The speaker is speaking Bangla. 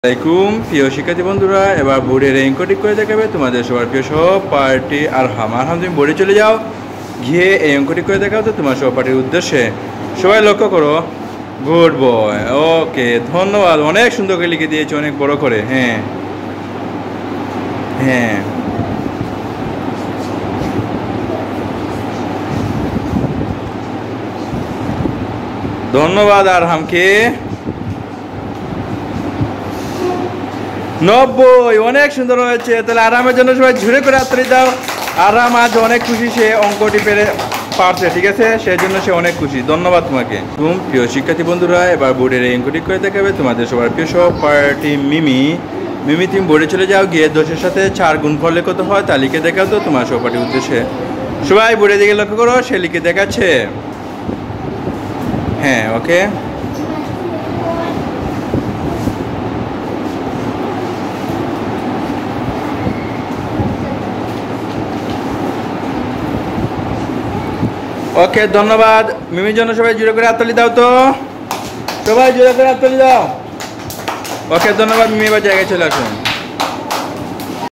আসসালামাইকুম প্রিয় শিক্ষার্থী বন্ধুরা, এবার বোর্ডের এনকোডিং করে দেখাবে তোমাদের সবার প্রিয় সহপাঠী আরহাম। তুমি বোর্ডে চলে যাও, গিয়ে এই এনকোডিং করে দেখাও তো তোমার সহপাঠীর উদ্দেশ্যে। সবাই লক্ষ্য করো। গুড বয়, ওকে, ধন্যবাদ। অনেক সুন্দর করে লিখে দিয়েছি, অনেক বড় করে। হ্যাঁ হ্যাঁ, ধন্যবাদ আরহামকে। 90, অনেক সুন্দর হয়েছে। তাহলে আরামের জন্য সবাই ঝুড়ে করে হাততালি দাও। আরাম আজ অনেক খুশি, সে অঙ্কটি পারছে, ঠিক আছে, সেই জন্য সে অনেক খুশি। ধন্যবাদ তোমাকে। তুমি প্রিয় শিক্ষার্থী বন্ধুরা, এবার বোর্ডের অঙ্কটি করে দেখাবে তোমাদের সবার প্রিয় সহপাঠী মিমি। মিমি, তুমি বোর্ডে চলে যাও, গিয়ে 10-এর সাথে 4 গুণ করলে কত হয় তা লিখে দেখাও তো তোমার সহপাঠীর উদ্দেশ্যে। সবাই বোর্ডের দিকে লক্ষ্য করো, সে লিখে দেখাচ্ছে। হ্যাঁ, ওকে। ওকে, ধন্যবাদ মিমির জন্য। সবাই জুড়ে করে হাততালি দাও তো, সবাই জুড়ে করে হাততালি দাও। ওকে, ধন্যবাদ মিমি, এবার জায়গায় চলে আসুন।